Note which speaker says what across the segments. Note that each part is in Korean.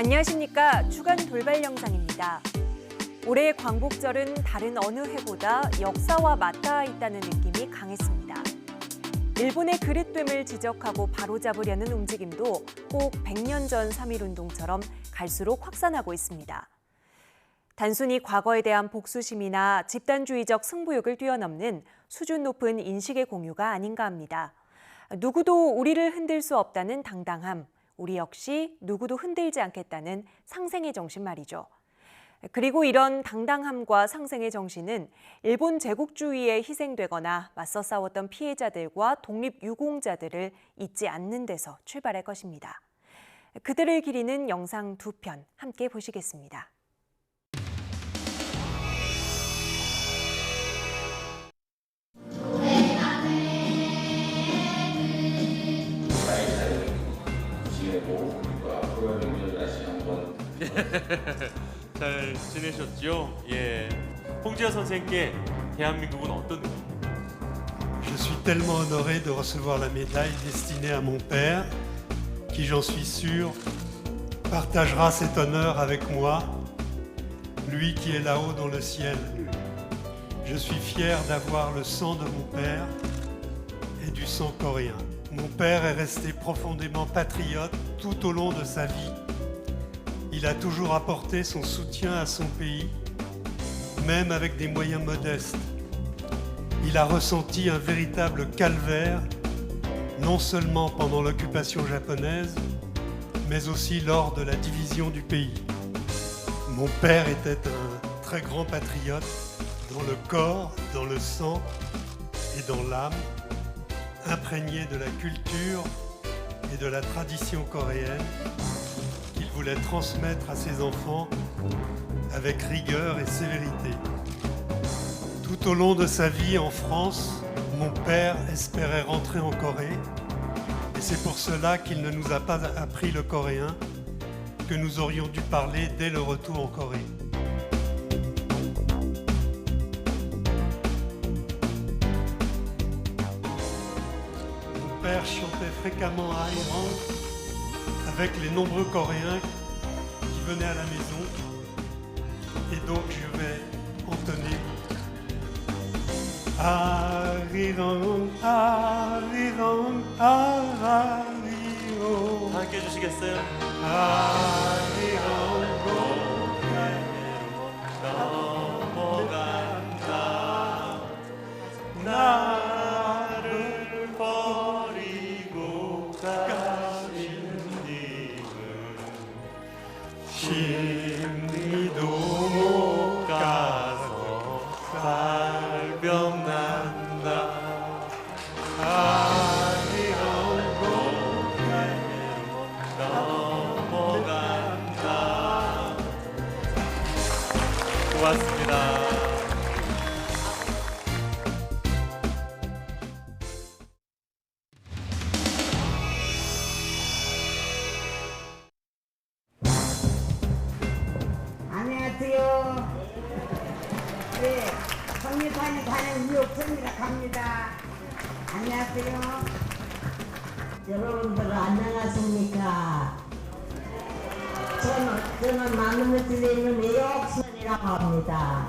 Speaker 1: 안녕하십니까. 주간 돌발 영상입니다. 올해 광복절은 다른 어느 해보다 역사와 맞닿아 있다는 느낌이 강했습니다. 일본의 그릇됨을 지적하고 바로잡으려는 움직임도 꼭 100년 전 3.1운동처럼 갈수록 확산하고 있습니다. 단순히 과거에 대한 복수심이나 집단주의적 승부욕을 뛰어넘는 수준 높은 인식의 공유가 아닌가 합니다. 누구도 우리를 흔들 수 없다는 당당함, 우리 역시 누구도 흔들지 않겠다는 상생의 정신 말이죠. 그리고 이런 당당함과 상생의 정신은 일본 제국주의에 희생되거나 맞서 싸웠던 피해자들과 독립유공자들을 잊지 않는 데서 출발할 것입니다. 그들을 기리는 영상 2편 함께 보시겠습니다.
Speaker 2: 잘 지내셨죠? 예. 홍지아 선생님께 대한민국은 어떤 느낌입니까?
Speaker 3: Je suis tellement honoré de recevoir la médaille destinée à mon père, qui, j'en suis sûr, partagera cet honneur avec moi, lui qui est là-haut dans le ciel. Je suis fier d'avoir le sang de mon père et du sang coréen. Mon père est resté profondément patriote tout au long de sa vie. Il a toujours apporté son soutien à son pays, même avec des moyens modestes. Il a ressenti un véritable calvaire, non seulement pendant l'occupation japonaise, mais aussi lors de la division du pays. Mon père était un très grand patriote dans le corps, dans le sang et dans l'âme, imprégné de la culture et de la tradition coréenne, qu'il voulait transmettre à ses enfants avec rigueur et sévérité. Tout au long de sa vie en France, mon père espérait rentrer en Corée, et c'est pour cela qu'il ne nous a pas appris le coréen, que nous aurions dû parler dès le retour en Corée. Mon père chantait fréquemment à Iran avec les nombreux Coréens qui venaient à la maison, et donc je vais entonner Ariran, Ariran, Arario.
Speaker 2: 다 함께 해주시겠어요?
Speaker 3: Ariran,
Speaker 2: 넘어간다. 나를 버리고 가신 님은
Speaker 3: 심리도
Speaker 2: 못 가서 발병난다. 넘어간다. 고맙습니다.
Speaker 4: 안녕하세요. 네, 성리산에 가는 유옥선이라 갑니다. 안녕하세요. 여러분들 안녕하십니까? 저는 만남을 드리는 유옥선이라고 합니다.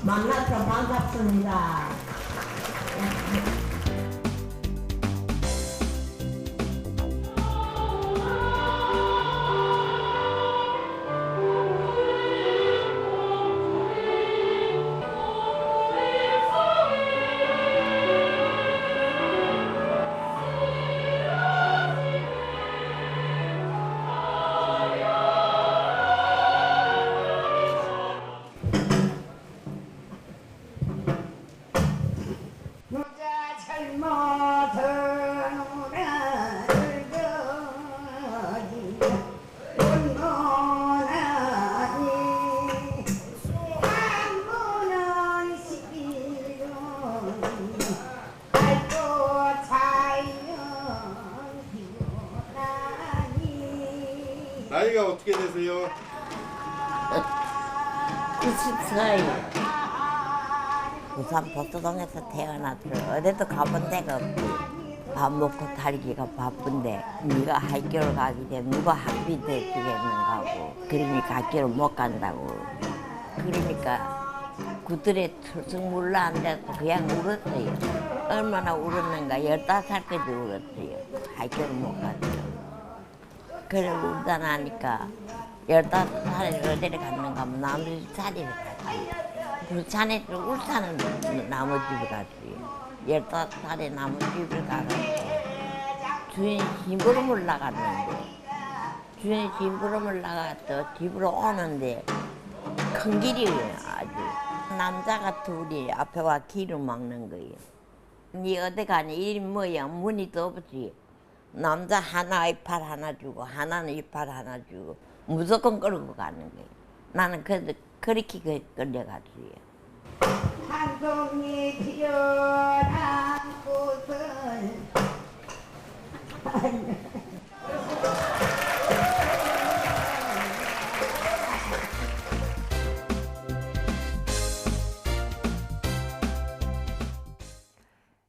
Speaker 4: 만나서 반갑습니다.
Speaker 5: 나이가 어떻게 되세요?
Speaker 6: 94일. 부산 보수동에서 태어났어요. 어디도 가본 데가 없고 밥 먹고 살기가 바쁜데 네가 학교를 가기 전에 누가 학비 대주겠는가 하고 그러니까 학교를 못 간다고 그러니까 그들의 철썩 물러 앉아서 그냥 울었어요. 얼마나 울었는가 15살까지 울었어요. 학교를 못 갔어요. 그래 울다 나니까 15살에 어디를 갔는가 하면 나머지 자리를 갔어요. 그 자네들 울산은 나머집을 갔어요. 15살에 나머집을 가서 주인 심부름을 나갔는데 주인 심부름을 나가서 집으로 오는데 큰 길이에요 아주. 남자가 둘이 앞에 와 길을 막는 거예요. 니 어디 가니 이 뭐야 문이도 없지. 남자 하나 이빨 하나 주고 하나는 이빨 하나 주고 무조건 끌고 가는 거예요. 나는 그렇게 끌려갔어요.
Speaker 4: 한 송이 피어난 꽃을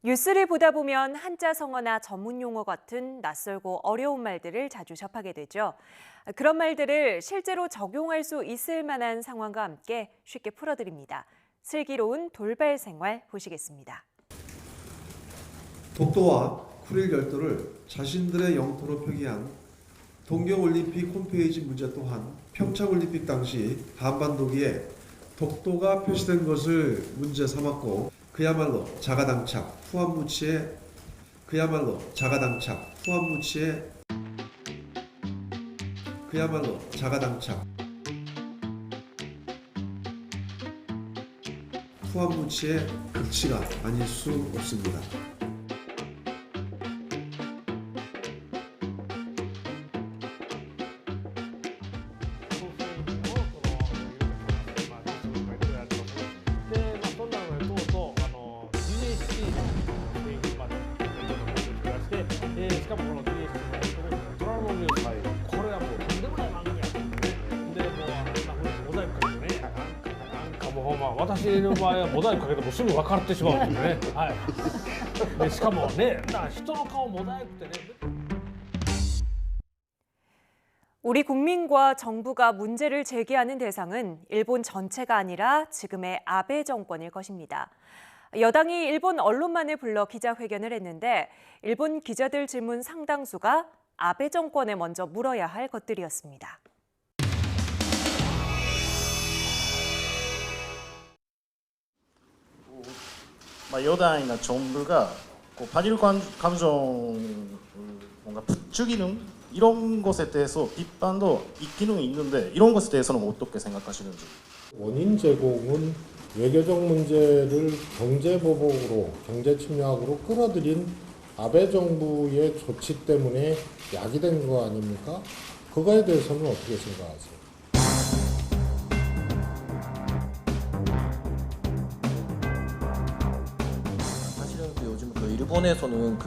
Speaker 1: 뉴스를 보다 보면 한자 성어나 전문 용어 같은 낯설고 어려운 말들을 자주 접하게 되죠. 그런 말들을 실제로 적용할 수 있을 만한 상황과 함께 쉽게 풀어드립니다. 슬기로운 돌발 생활 보시겠습니다.
Speaker 7: 독도와 쿠릴 열도를 자신들의 영토로 표기한 동경올림픽 홈페이지 문제 또한 평창올림픽 당시 한반도기에 독도가 표시된 것을 문제 삼았고 그야말로 자가당착 후한무치의 극치가 아닐 수 없습니다.
Speaker 8: まあ私の場合はモザイクかけてもすぐ分かってしまうんですね。はい。でしかもね、だから人の顔モザイクってね。
Speaker 1: 우리 국민과 정부가 문제를 제기하는 대상은 일본 전체가 아니라 지금의 아베 정권일 것입니다. 여당이 일본 언론만을 불러 기자회견을 했는데 일본 기자들 질문 상당수가 아베 정권에 먼저 물어야 할 것들이었습니다.
Speaker 9: 여당이나 정부가 반일 감정 뭔가 부추기는 이런 것에 대해서 비판도 있기는 있는데 이런 것에 대해서는 어떻게 생각하시는지?
Speaker 10: 원인 제공은 외교적 문제를 경제보복으로, 경제침략으로 끌어들인 아베 정부의 조치 때문에 야기된 거 아닙니까? 그거에 대해서는 어떻게 생각하세요?
Speaker 9: 사실은 요즘 일본에서는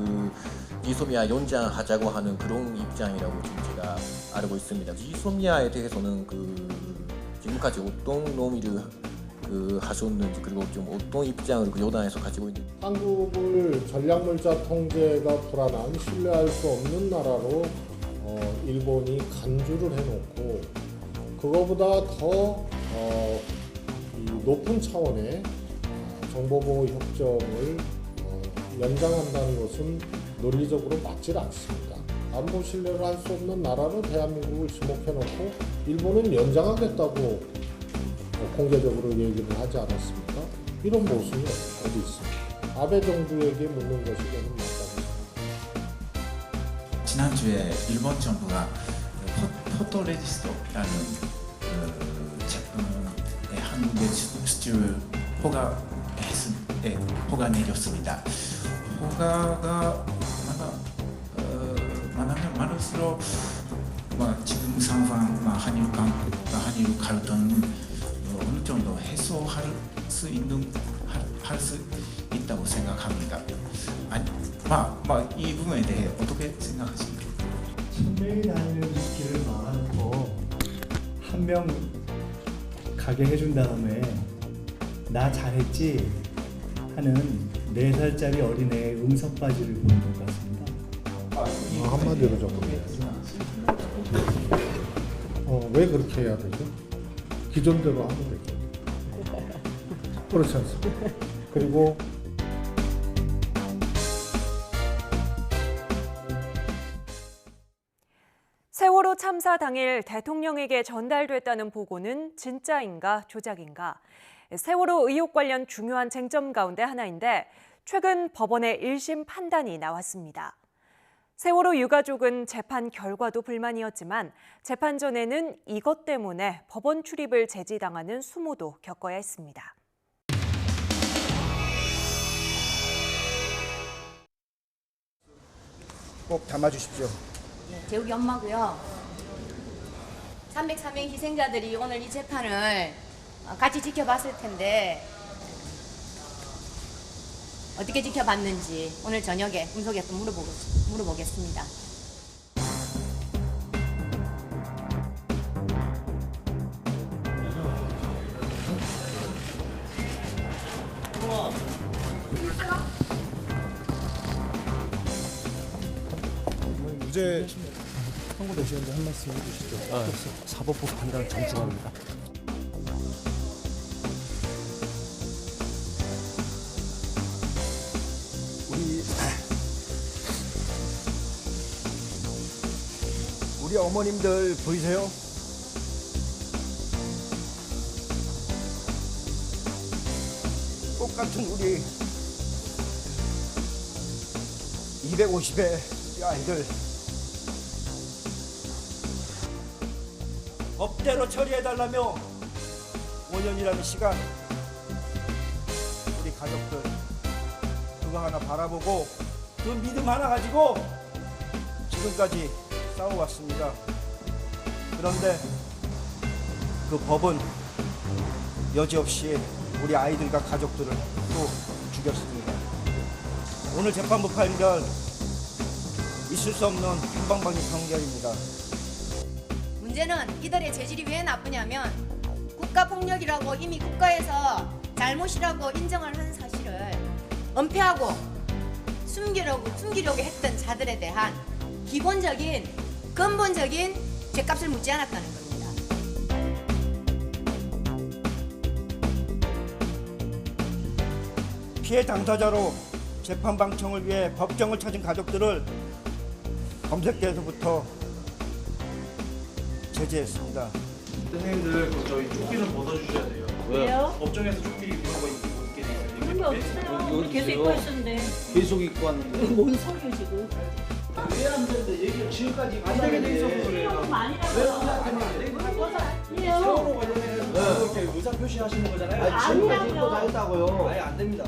Speaker 9: 지소미아 연장하자고 하는 그런 입장이라고 지금 제가 알고 있습니다. 지소미아에 대해서는 지금까지 어떤 논의를 하셨는지 그리고 좀 어떤 입장을 여당에서 가지고 있는지.
Speaker 10: 한국을 전략물자 통제가 불안한 신뢰할 수 없는 나라로 일본이 간주를 해놓고 그거보다 더 높은 차원의 정보보호 협정을 연장한다는 것은 논리적으로 맞질 않습니다. 안보 신뢰를 할 수 없는 나라로 대한민국을 지목해놓고 일본은 연장하겠다고 공개적으로 얘기를 하지 않았습니까? 이런 모습이 어디 있습니까? 아베 정부에게 묻는 것이 저는 맞다고 생각합니다.
Speaker 11: 지난주에 일본 정부가 포토레지스트라는 한국에 수출 허가 내렸습니다. 허가가 많을수록 지금 상황 한일 갈등 어느 정도 해소할 수 있다고 생각합니다. 이 부분에 대해 어떻게 생각하십니까?
Speaker 12: 천명이 다니는 길을 막아놓고 한 명 가게 해준 다음에 나 잘했지 하는 4살짜리 어린애의 음석바지를 보는 것 같습니다.
Speaker 10: 한마디로 적어야죠. 왜 그렇게 해야 되죠? 기존대로 하면 되죠. 그렇지 않습니까? 그리고
Speaker 1: 세월호 참사 당일 대통령에게 전달됐다는 보고는 진짜인가 조작인가? 세월호 의혹 관련 중요한 쟁점 가운데 하나인데 최근 법원의 1심 판단이 나왔습니다. 세월호 유가족은 재판 결과도 불만이었지만 재판 전에는 이것 때문에 법원 출입을 제지당하는 수모도 겪어야 했습니다.
Speaker 13: 꼭 담아주십시오.
Speaker 14: 재욱이 엄마고요. 304명 희생자들이 오늘 이 재판을 같이 지켜봤을 텐데 어떻게 지켜봤는지 오늘 저녁에 음속에 또 물어보겠습니다.
Speaker 13: 무죄
Speaker 12: 선고되시는데 한 말씀 해주시죠.
Speaker 15: 사법부 판단을 존중합니다.
Speaker 13: 우리 어머님들 보이세요? 똑같은 우리 250의 아이들 법대로 처리해달라며 5년이라는 시간 우리 가족들 그거 하나 바라보고 그 믿음 하나 가지고 지금까지 싸워왔습니다. 그런데 그 법은 여지없이 우리 아이들과 가족들을 또 죽였습니다. 오늘 재판부 판결 있을 수 없는 한방방의 판결입니다.
Speaker 14: 문제는 이들의 재질이 왜 나쁘냐면 국가폭력이라고 이미 국가에서 잘못이라고 인정을 한 사실을 은폐하고 숨기려고 했던 자들에 대한 기본적인 근본적인 죗값을 묻지 않았다는 겁니다.
Speaker 13: 피해 당사자로 재판 방청을 위해 법정을 찾은 가족들을 검색대에서부터 제재했습니다.
Speaker 2: 선생님들 저희 조끼는 벗어주셔야 돼요.
Speaker 16: 왜요?
Speaker 2: 법정에서 조끼 이런 거 입게 돼 있어요.
Speaker 16: 그런 게 없어요. 우리 계속 입고 있었는데.
Speaker 2: 계속 입고 왔는데.
Speaker 16: 뭔 소리야 지금?
Speaker 2: 왜 안 되는데 얘기 지금까지 안 되게 돼 있어서 그래요. 세월호 관련해서 이렇게 의사 표시하시는 거잖아요. 지금까지 입고 다녔다고요. 아예 안 됩니다.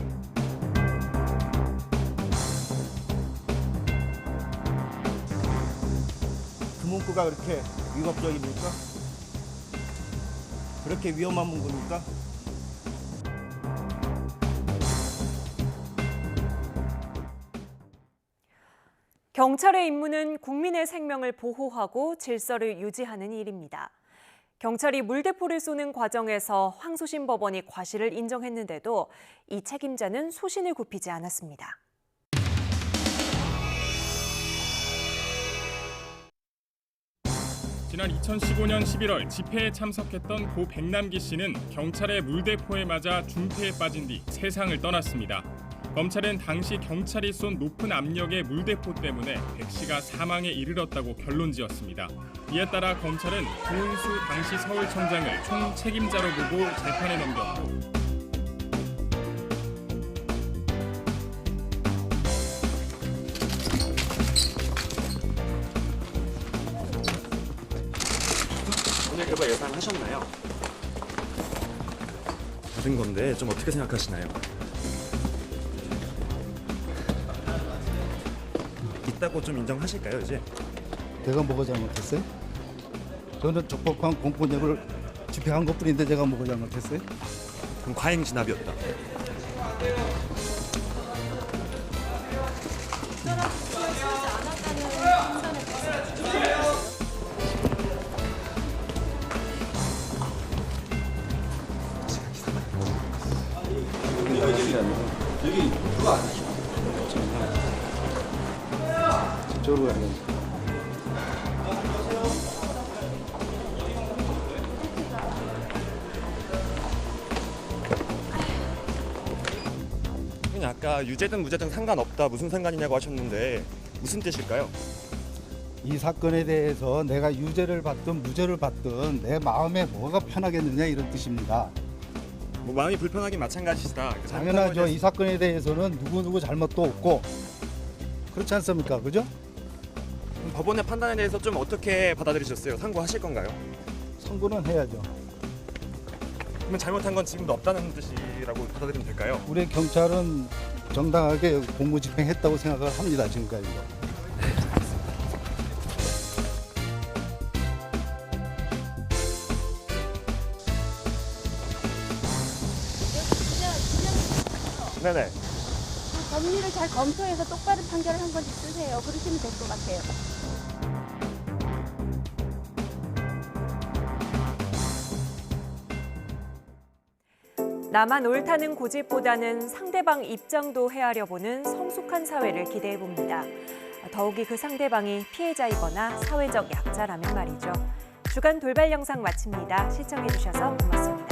Speaker 13: 그 문구가 그렇게 위협적입니까? 그렇게 위험한 문구입니까?
Speaker 1: 경찰의 임무는 국민의 생명을 보호하고 질서를 유지하는 일입니다. 경찰이 물대포를 쏘는 과정에서 황소신 법원이 과실을 인정했는데도 이 책임자는 소신을 굽히지 않았습니다.
Speaker 17: 지난 2015년 11월 집회에 참석했던 고 백남기 씨는 경찰의 물대포에 맞아 중태에 빠진 뒤 세상을 떠났습니다. 검찰은 당시 경찰이 쏜 높은 압력의 물대포 때문에 백 씨가 사망에 이르렀다고 결론지었습니다. 이에 따라 검찰은 조은수 당시 서울청장을 총 책임자로 보고 재판에 넘겼고
Speaker 15: 오늘 결과 예상하셨나요? 받은 건데 좀 어떻게 생각하시나요? 있다고 좀 인정하실까요, 이제?
Speaker 18: 제가 뭐가 잘못했어요? 저는 적법한 공권력을 집행한 것뿐인데 제가 뭐가 잘못했어요?
Speaker 15: 그럼 과잉 진압이었다.
Speaker 2: 이거 여기 그거 아니죠?
Speaker 18: 저쪽으로 가면.
Speaker 15: 아까 유죄든 무죄든 상관없다 무슨 상관이냐고 하셨는데 무슨 뜻일까요?
Speaker 18: 이 사건에 대해서 내가 유죄를 받든 무죄를 받든 내 마음에 뭐가 편하겠느냐 이런 뜻입니다.
Speaker 15: 뭐 마음이 불편하긴 마찬가지다.
Speaker 18: 당연하죠. 이 사건에 대해서는 누구 잘못도 없고 그렇지 않습니까? 그죠?
Speaker 15: 법원의 판단에 대해서 좀 어떻게 받아들이셨어요? 상고하실 건가요?
Speaker 18: 선고는 해야죠.
Speaker 15: 그러면 잘못한 건 지금도 없다는 뜻이라고 받아들이면 될까요?
Speaker 18: 우리 경찰은 정당하게 공무집행했다고 생각을 합니다. 지금까지도.
Speaker 15: 네네.
Speaker 16: 법리를 잘 검토해서 똑바른 판결을 한 번씩 쓰세요. 그러시면 될 것 같아요.
Speaker 1: 나만 옳다는 고집보다는 상대방 입장도 헤아려 보는 성숙한 사회를 기대해 봅니다. 더욱이 그 상대방이 피해자이거나 사회적 약자라면 말이죠. 주간 돌발 영상 마칩니다. 시청해 주셔서 고맙습니다.